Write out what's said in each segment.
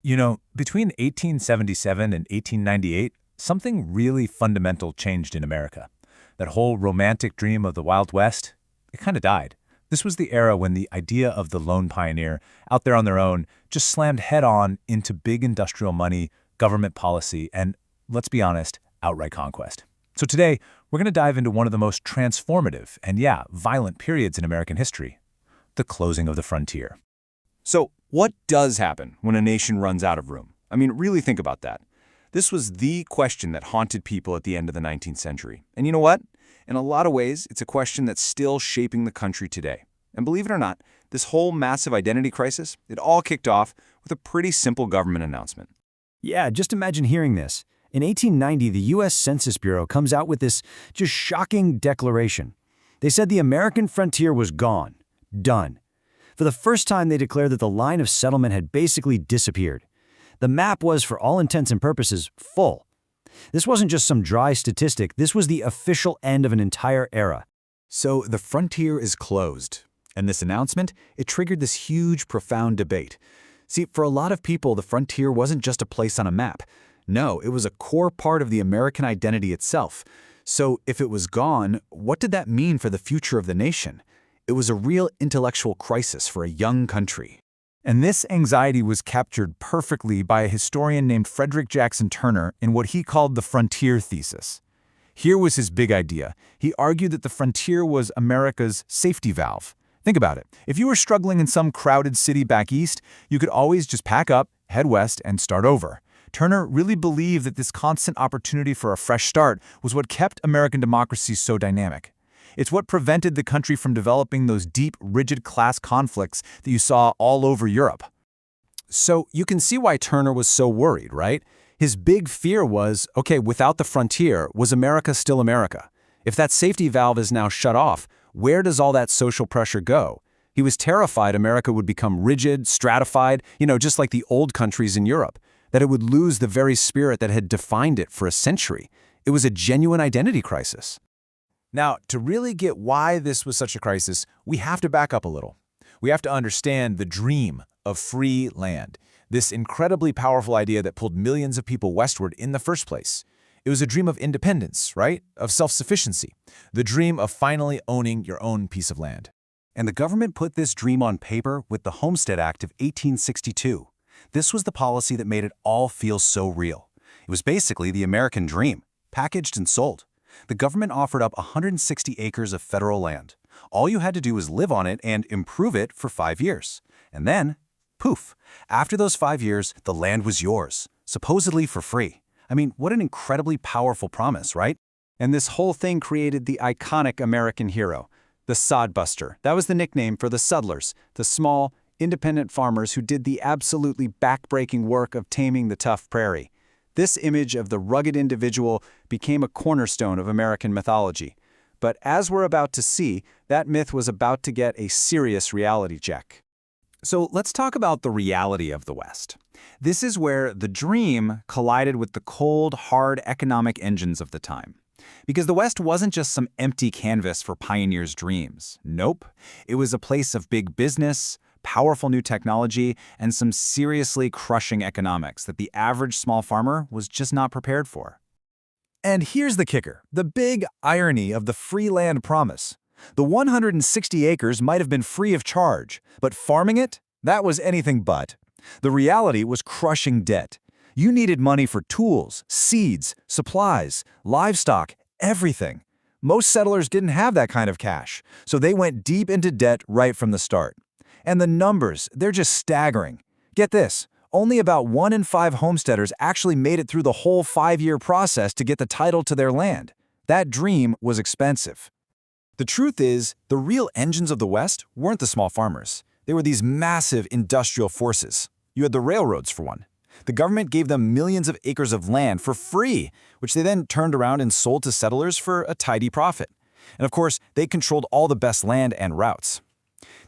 Between 1877 and 1898, something really fundamental changed in America. That whole romantic dream of the Wild West, it kind of died. This was the era when the idea of the lone pioneer, out there on their own, just slammed head-on into big industrial money, government policy, and, let's be honest, outright conquest. So today, we're going to dive into one of the most transformative and, violent periods in American history, the closing of the frontier. So, what does happen when a nation runs out of room? I mean, really think about that. This was the question that haunted people at the end of the 19th century. And you know what? In a lot of ways, it's a question that's still shaping the country today. And believe it or not, this whole massive identity crisis, it all kicked off with a pretty simple government announcement. Yeah, just imagine hearing this. In 1890, the U.S. Census Bureau comes out with this just shocking declaration. They said the American frontier was gone. Done. For the first time, they declared that the line of settlement had basically disappeared. The map was, for all intents and purposes, full. This wasn't just some dry statistic, this was the official end of an entire era. So the frontier is closed. And this announcement, it triggered this huge, profound debate. See, for a lot of people, the frontier wasn't just a place on a map. No, it was a core part of the American identity itself. So if it was gone, what did that mean for the future of the nation? It was a real intellectual crisis for a young country. And this anxiety was captured perfectly by a historian named Frederick Jackson Turner in what he called the frontier thesis. Here was his big idea. He argued that the frontier was America's safety valve. Think about it. If you were struggling in some crowded city back east, you could always just pack up, head west, and start over. Turner really believed that this constant opportunity for a fresh start was what kept American democracy so dynamic. It's what prevented the country from developing those deep, rigid class conflicts that you saw all over Europe. So you can see why Turner was so worried, right? His big fear was, okay, without the frontier, was America still America? If that safety valve is now shut off, where does all that social pressure go? He was terrified America would become rigid, stratified, just like the old countries in Europe, that it would lose the very spirit that had defined it for a century. It was a genuine identity crisis. Now, to really get why this was such a crisis, we have to back up a little. We have to understand the dream of free land, this incredibly powerful idea that pulled millions of people westward in the first place. It was a dream of independence, right? Of self-sufficiency, the dream of finally owning your own piece of land. And the government put this dream on paper with the Homestead Act of 1862. This was the policy that made it all feel so real. It was basically the American dream, packaged and sold. The government offered up 160 acres of federal land. All you had to do was live on it and improve it for 5 years. And then, poof, after those 5 years, the land was yours, supposedly for free. I mean, what an incredibly powerful promise, right? And this whole thing created the iconic American hero, the sodbuster. That was the nickname for the settlers, the small, independent farmers who did the absolutely backbreaking work of taming the tough prairie. This image of the rugged individual became a cornerstone of American mythology. But as we're about to see, that myth was about to get a serious reality check. So let's talk about the reality of the West. This is where the dream collided with the cold, hard economic engines of the time. Because the West wasn't just some empty canvas for pioneers' dreams. Nope. It was a place of big business, powerful new technology, and some seriously crushing economics that the average small farmer was just not prepared for. And here's the kicker, the big irony of the free land promise. The 160 acres might have been free of charge, but farming it, that was anything but. The reality was crushing debt. You needed money for tools, seeds, supplies, livestock, everything. Most settlers didn't have that kind of cash, so they went deep into debt right from the start. And the numbers, they're just staggering. Get this, only about 1 in 5 homesteaders actually made it through the whole 5-year process to get the title to their land. That dream was expensive. The truth is, the real engines of the West weren't the small farmers. They were these massive industrial forces. You had the railroads, for one. The government gave them millions of acres of land for free, which they then turned around and sold to settlers for a tidy profit. And of course, they controlled all the best land and routes.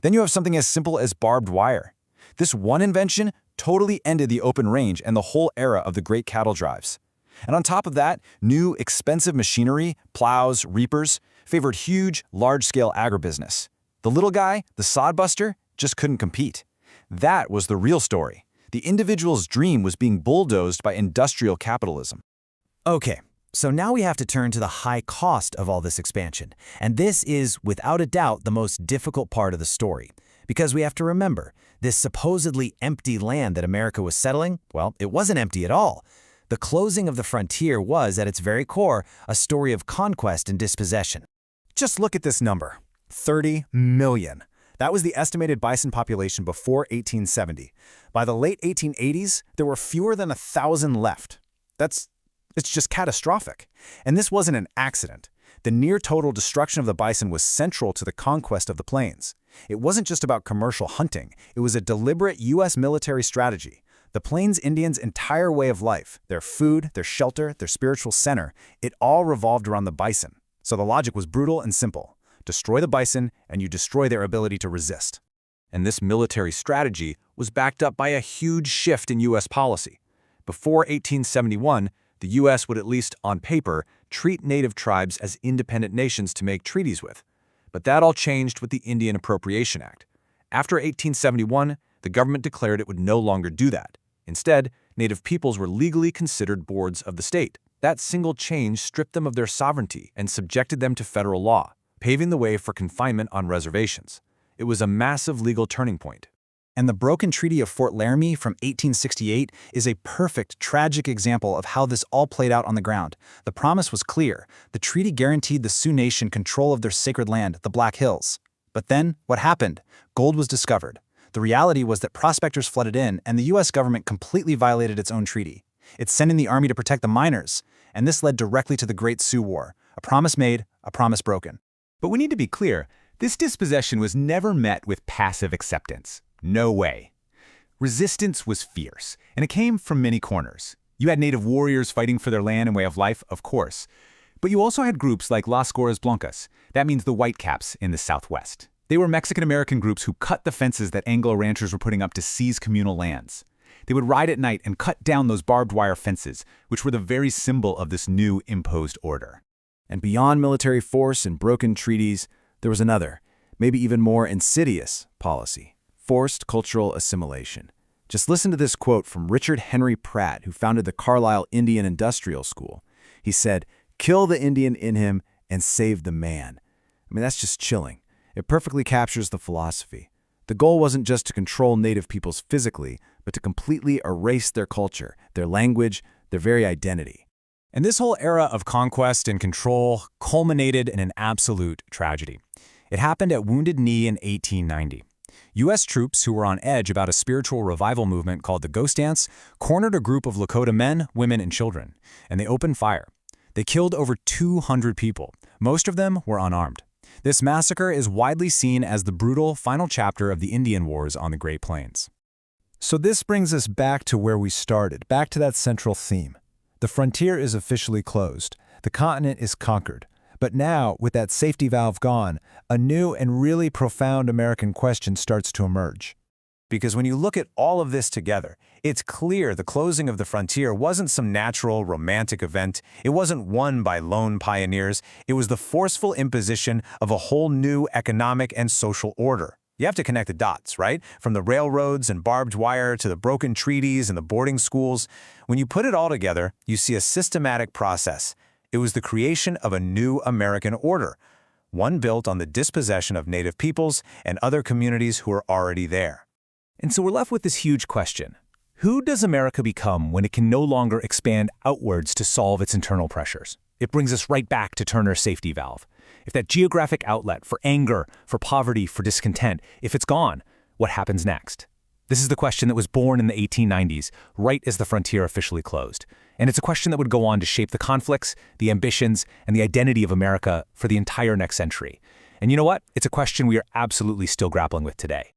Then you have something as simple as barbed wire. This one invention totally ended the open range and the whole era of the great cattle drives. And on top of that, new, expensive machinery, plows, reapers, favored huge, large-scale agribusiness. The little guy, the sodbuster, just couldn't compete. That was the real story. The individual's dream was being bulldozed by industrial capitalism. Okay, so now we have to turn to the high cost of all this expansion. And this is, without a doubt, the most difficult part of the story. Because we have to remember, this supposedly empty land that America was settling, well, it wasn't empty at all. The closing of the frontier was, at its very core, a story of conquest and dispossession. Just look at this number, 30 million. That was the estimated bison population before 1870. By the late 1880s, there were fewer than 1,000 left. It's just catastrophic. And this wasn't an accident. The near-total destruction of the bison was central to the conquest of the plains. It wasn't just about commercial hunting. It was a deliberate U.S. military strategy. The Plains Indians' entire way of life, their food, their shelter, their spiritual center, it all revolved around the bison. So the logic was brutal and simple. Destroy the bison, and you destroy their ability to resist. And this military strategy was backed up by a huge shift in U.S. policy. Before 1871, the U.S. would, at least on paper, treat native tribes as independent nations to make treaties with. But that all changed with the Indian Appropriation Act. After 1871, the government declared it would no longer do that. Instead, native peoples were legally considered boards of the state. That single change stripped them of their sovereignty and subjected them to federal law, paving the way for confinement on reservations. It was a massive legal turning point. And the broken Treaty of Fort Laramie from 1868 is a perfect, tragic example of how this all played out on the ground. The promise was clear. The treaty guaranteed the Sioux Nation control of their sacred land, the Black Hills. But then, what happened? Gold was discovered. The reality was that prospectors flooded in, and the U.S. government completely violated its own treaty. It sent in the army to protect the miners, and this led directly to the Great Sioux War. A promise made, a promise broken. But we need to be clear, this dispossession was never met with passive acceptance. No way. Resistance was fierce, and it came from many corners. You had native warriors fighting for their land and way of life, of course. But you also had groups like Las Gorras Blancas, that means the Whitecaps in the Southwest. They were Mexican-American groups who cut the fences that Anglo ranchers were putting up to seize communal lands. They would ride at night and cut down those barbed wire fences, which were the very symbol of this new imposed order. And beyond military force and broken treaties, there was another, maybe even more insidious policy: forced cultural assimilation. Just listen to this quote from Richard Henry Pratt, who founded the Carlisle Indian Industrial School. He said, "Kill the Indian in him and save the man." I mean, that's just chilling. It perfectly captures the philosophy. The goal wasn't just to control native peoples physically, but to completely erase their culture, their language, their very identity. And this whole era of conquest and control culminated in an absolute tragedy. It happened at Wounded Knee in 1890. U.S. troops who were on edge about a spiritual revival movement called the Ghost Dance cornered a group of Lakota men, women, and children, and they opened fire. They killed over 200 people. Most of them were unarmed. This massacre is widely seen as the brutal final chapter of the Indian Wars on the Great Plains. So this brings us back to where we started, back to that central theme. The frontier is officially closed. The continent is conquered. But now, with that safety valve gone, a new and really profound American question starts to emerge. Because when you look at all of this together, it's clear the closing of the frontier wasn't some natural, romantic event. It wasn't won by lone pioneers. It was the forceful imposition of a whole new economic and social order. You have to connect the dots, right? From the railroads and barbed wire to the broken treaties and the boarding schools. When you put it all together, you see a systematic process. It was the creation of a new American order, one built on the dispossession of native peoples and other communities who were already there. And so we're left with this huge question. Who does America become when it can no longer expand outwards to solve its internal pressures? It brings us right back to Turner's safety valve. If that geographic outlet for anger, for poverty, for discontent, if it's gone, what happens next? This is the question that was born in the 1890s, right as the frontier officially closed. And it's a question that would go on to shape the conflicts, the ambitions, and the identity of America for the entire next century. And you know what? It's a question we are absolutely still grappling with today.